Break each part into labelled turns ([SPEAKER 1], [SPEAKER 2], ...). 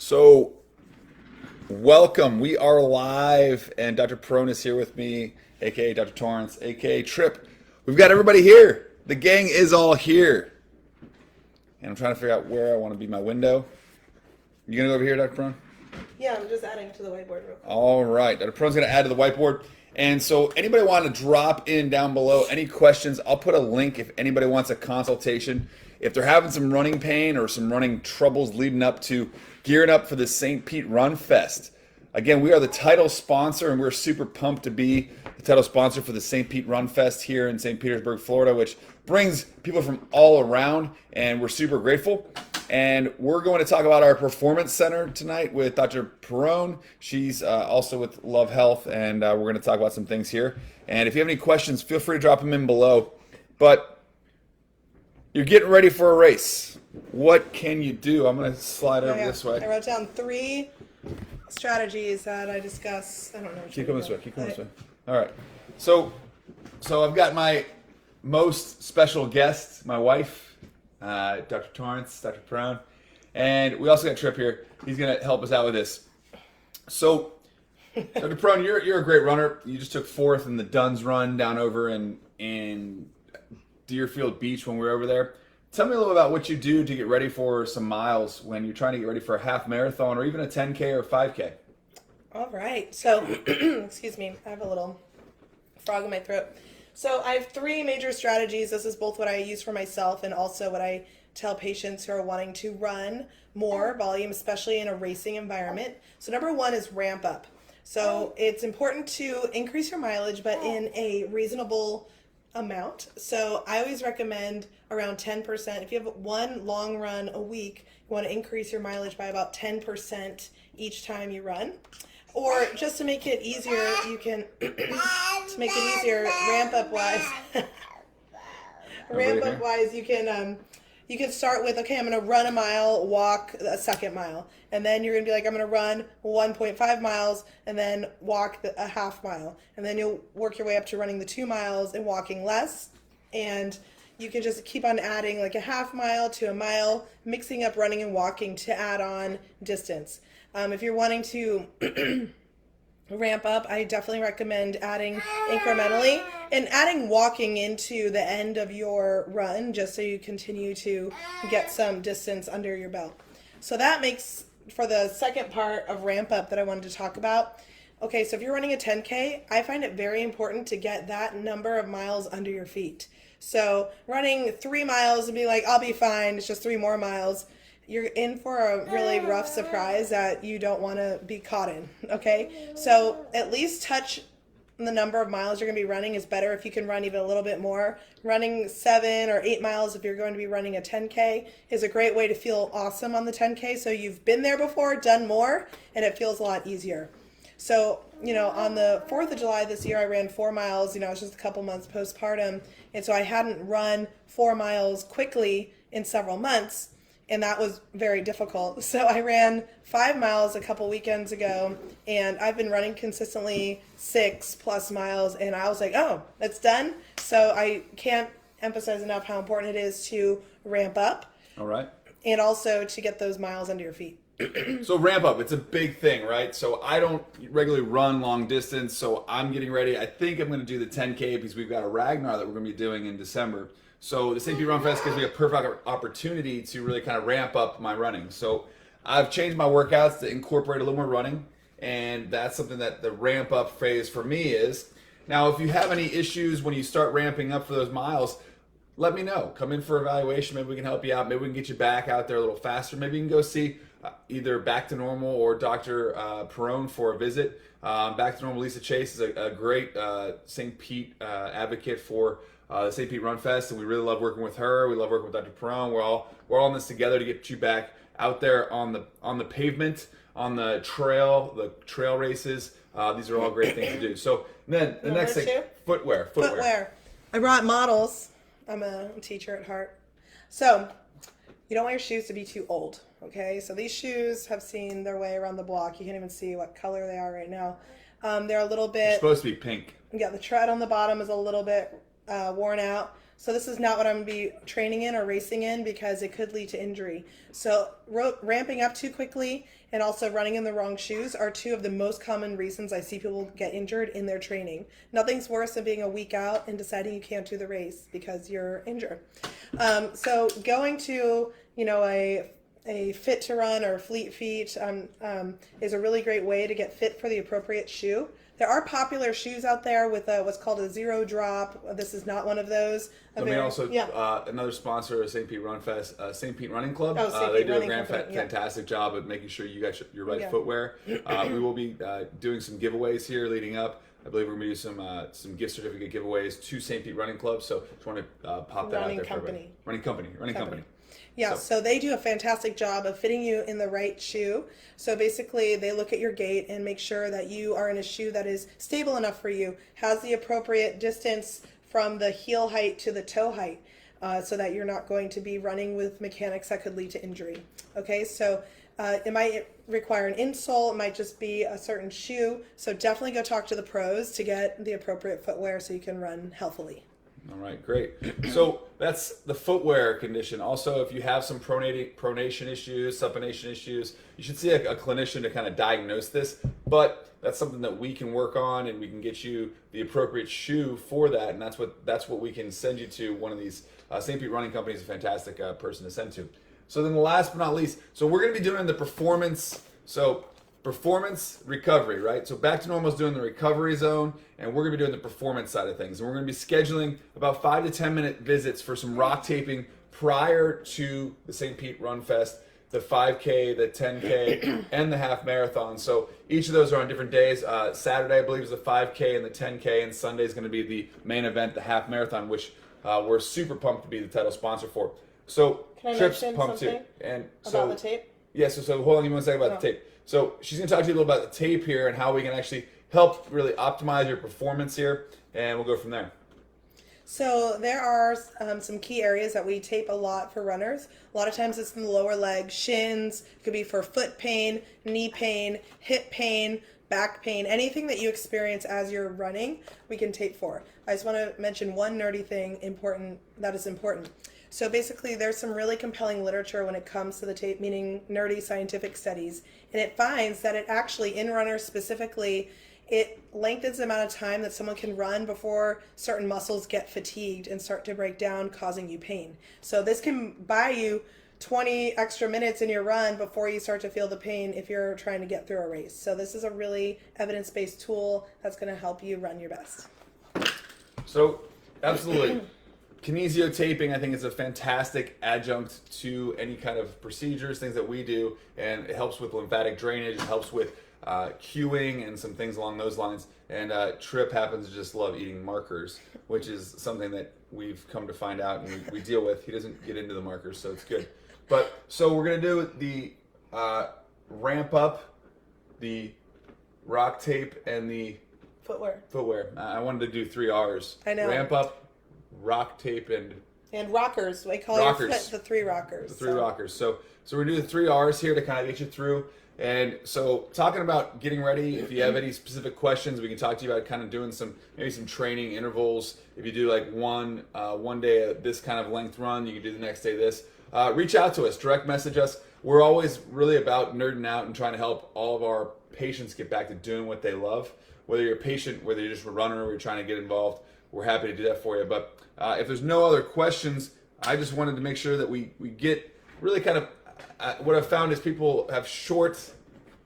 [SPEAKER 1] So, welcome. We are live, and Dr. Perone is here with me, aka Dr. Torrance, aka Trip. We've got everybody here. The gang is all here. And I'm trying to figure out where I want to be my window. You gonna go over here, Dr. Perone?
[SPEAKER 2] Yeah, I'm just adding to the whiteboard real quick.
[SPEAKER 1] All right. Dr. Perone's gonna add to the whiteboard. And so, anybody want to drop in down below any questions? I'll put a link if anybody wants a consultation. If they're having some running pain or some running troubles leading up to gearing up for the St. Pete Run Fest. Again, we are the title sponsor, and we're super pumped to be the title sponsor for the St. Pete Run Fest here in St. Petersburg, Florida, which brings people from all around, and we're super grateful. And we're going to talk about our performance center tonight with Dr. Perone. She's also with Love Health, and we're going to talk about some things here. And if you have any questions, feel free to drop them in below. But you're getting ready for a race. What can you do? I'm going to slide over this way.
[SPEAKER 2] I wrote down 3 strategies that I discuss. I don't know.
[SPEAKER 1] Keep coming this way. Keep coming this way. All right. So I've got my most special guest, my wife, Dr. Torrance, Dr. Perone, and we also got Trip here. He's going to help us out with this. So, Dr. Perone, you're a great runner. You just took 4th in the Dunn's Run down over in Deerfield Beach when we were over there. Tell me a little about what you do to get ready for some miles when you're trying to get ready for a half marathon or even a 10K or a 5K.
[SPEAKER 2] All right. So, excuse me. I have a little frog in my throat. So I have 3 major strategies. This is both what I use for myself and also what I tell patients who are wanting to run more volume, especially in a racing environment. So number 1 is ramp up. So it's important to increase your mileage, but in a reasonable amount. So I always recommend around 10%. If you have one long run a week, you want to increase your mileage by about 10% each time you run. Or just to make it easier, you can, to make it easier, ramp up wise, you can start with, okay, I'm going to run a mile, walk a second mile. And then you're going to be like, I'm going to run 1.5 miles and then walk a half mile. And then you'll work your way up to running the 2 miles and walking less. And you can just keep on adding like a half mile to a mile, mixing up running and walking to add on distance. If you're wanting to ramp up, I definitely recommend adding incrementally and adding walking into the end of your run just so you continue to get some distance under your belt. So that makes for the second part of ramp up that I wanted to talk about. Okay, so if you're running a 10K, I find it very important to get that number of miles under your feet. So running 3 miles and be like, I'll be fine, it's just 3 more miles. You're in for a really rough surprise that you don't want to be caught in, okay? So at least touch the number of miles you're going to be running is better if you can run even a little bit more. Running 7 or 8 miles if you're going to be running a 10K is a great way to feel awesome on the 10K. So you've been there before, done more, and it feels a lot easier. So, on the 4th of July this year, I ran 4 miles. I was just a couple months postpartum, and so I hadn't run 4 miles quickly in several months. And that was very difficult. So I ran 5 miles a couple weekends ago, and I've been running consistently 6+ miles, and I was like, oh, that's done. So I can't emphasize enough how important it is to ramp up.
[SPEAKER 1] All right.
[SPEAKER 2] And also to get those miles under your feet.
[SPEAKER 1] So ramp up, it's a big thing, right? So I don't regularly run long distance, so I'm getting ready. I think I'm going to do the 10K because we've got a Ragnar that we're going to be doing in December. So the St. Pete Run Fest gives me a perfect opportunity to really kind of ramp up my running. So I've changed my workouts to incorporate a little more running, and that's something that the ramp up phase for me is. Now, if you have any issues when you start ramping up for those miles, let me know. Come in for evaluation. Maybe we can help you out. Maybe we can get you back out there a little faster. Maybe you can go see either Back to Normal or Dr. Perone for a visit. Back to Normal Lisa Chase is a great St. Pete advocate for the St. Pete Run Fest, and we really love working with her. We love working with Dr. Perone. We're all in this together to get you back out there on the pavement, on the trail races. These are all great things to do. So then the next thing, footwear.
[SPEAKER 2] I brought models. I'm a teacher at heart. So you don't want your shoes to be too old, okay? So these shoes have seen their way around the block. You can't even see what color they are right now. They're a little bit...
[SPEAKER 1] They're supposed to be pink.
[SPEAKER 2] Yeah, the tread on the bottom is a little bit worn out. So this is not what I'm going to be training in or racing in because it could lead to injury. So ramping up too quickly and also running in the wrong shoes are two of the most common reasons I see people get injured in their training. Nothing's worse than being a week out and deciding you can't do the race because you're injured. So going to, a Fit to Run or Fleet Feet is a really great way to get fit for the appropriate shoe. There are popular shoes out there with what's called a zero drop. This is not one of those.
[SPEAKER 1] Another sponsor of St. Pete Run Fest, St. Pete Running Club. They do a fantastic job of making sure you got your right footwear. We will be doing some giveaways here leading up. I believe we're going to do some gift certificate giveaways to St. Pete Running Club. So just want to pop that out there for everybody. Running company.
[SPEAKER 2] Yeah, so they do a fantastic job of fitting you in the right shoe. So basically, they look at your gait and make sure that you are in a shoe that is stable enough for you, has the appropriate distance from the heel height to the toe height, so that you're not going to be running with mechanics that could lead to injury. Okay, so it might require an insole, it might just be a certain shoe. So definitely go talk to the pros to get the appropriate footwear so you can run healthily.
[SPEAKER 1] All right, great. So that's the footwear condition. Also, if you have some pronation issues, supination issues, you should see a clinician to kind of diagnose this. But that's something that we can work on, and we can get you the appropriate shoe for that. And that's what we can send you to. One of these St. Pete Running Company is a fantastic person to send to. So then, last but not least, so we're going to be doing the performance. So performance recovery, right? So Back to Normal is doing the recovery zone, and we're going to be doing the performance side of things. And we're going to be scheduling about 5 to 10 minute visits for some rock taping prior to the St. Pete Run Fest, the 5K, the 10K, and the half marathon. So each of those are on different days. Saturday, I believe, is the 5K and the 10K, and Sunday is going to be the main event, the half marathon, which we're super pumped to be the title sponsor for. So
[SPEAKER 2] Can I
[SPEAKER 1] Tripp's
[SPEAKER 2] mention
[SPEAKER 1] pumped
[SPEAKER 2] something
[SPEAKER 1] too. And
[SPEAKER 2] about the tape?
[SPEAKER 1] Yeah, so hold on, give me 1 second about the tape. So she's going to talk to you a little about the tape here and how we can actually help really optimize your performance here, and we'll go from there.
[SPEAKER 2] So there are some key areas that we tape a lot for runners. A lot of times it's in the lower leg, shins, it could be for foot pain, knee pain, hip pain, back pain, anything that you experience as you're running, we can tape for. I just want to mention one nerdy thing that is important. So basically, there's some really compelling literature when it comes to the tape, meaning nerdy scientific studies, and it finds that it actually, in runners specifically, it lengthens the amount of time that someone can run before certain muscles get fatigued and start to break down, causing you pain. So this can buy you 20 extra minutes in your run before you start to feel the pain if you're trying to get through a race. So this is a really evidence-based tool that's going to help you run your best.
[SPEAKER 1] So, absolutely. Kinesio taping, I think, is a fantastic adjunct to any kind of procedures, things that we do, and it helps with lymphatic drainage, it helps with cueing and some things along those lines. And Tripp happens to just love eating markers, which is something that we've come to find out and we deal with. He doesn't get into the markers, so it's good. But so we're going to do the ramp up, the rock tape, and the footwear. I wanted to do 3 R's.
[SPEAKER 2] I know.
[SPEAKER 1] Ramp up, rock tape,
[SPEAKER 2] and rockers. We call your foot the 3 rockers.
[SPEAKER 1] The 3 rockers. So we're doing the 3 R's here to kind of get you through. And so talking about getting ready, if you have any specific questions, we can talk to you about kind of doing some training intervals. If you do like one day this kind of length run, you can do the next day this. Reach out to us, direct message us. We're always really about nerding out and trying to help all of our patients get back to doing what they love. Whether you're a patient, whether you're just a runner, or you're trying to get involved, we're happy to do that for you. But if there's no other questions, I just wanted to make sure that we get really kind of what I've found is people have short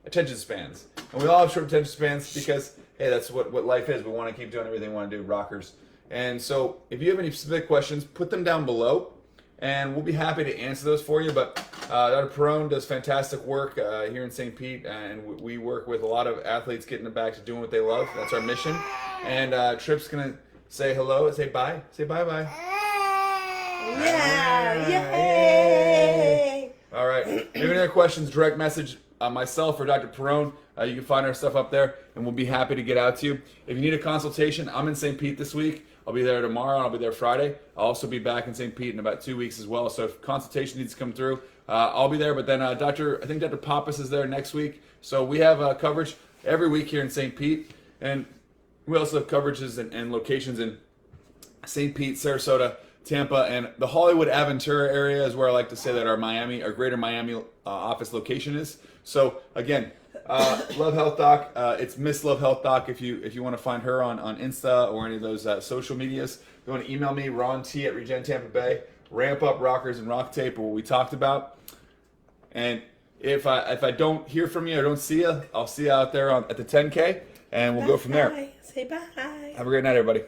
[SPEAKER 1] attention spans. And we all have short attention spans because, hey, that's what life is. We want to keep doing everything we want to do, rockers. And so if you have any specific questions, put them down below, and we'll be happy to answer those for you. But Dr. Perrone does fantastic work here in St. Pete, and we work with a lot of athletes getting back to doing what they love. That's our mission. And Tripp's going to say hello, say bye. Say bye-bye.
[SPEAKER 2] Yeah! Yay!
[SPEAKER 1] All right. If you have any other questions, direct message myself or Dr. Perrone. You can find our stuff up there, and we'll be happy to get out to you. If you need a consultation, I'm in St. Pete this week. I'll be there tomorrow, and I'll be there Friday. I'll also be back in St. Pete in about 2 weeks as well. So if consultation needs to come through, I'll be there. But then I think Dr. Pappas is there next week. So we have coverage every week here in St. Pete. And we also have coverages and locations in St. Pete, Sarasota, Tampa, and the Hollywood Aventura area is where I like to say that our greater Miami office location is. So again, Love Health Doc. It's Miss Love Health Doc. If you want to find her on Insta or any of those social medias, you want to email me, Ron T at Regen Tampa Bay. Ramp Up Rockers and Rock Tape are what we talked about. And if I don't hear from you or don't see you, I'll see you out there at the 10K, and we'll go from there.
[SPEAKER 2] Bye. Say bye.
[SPEAKER 1] Have a great night, everybody.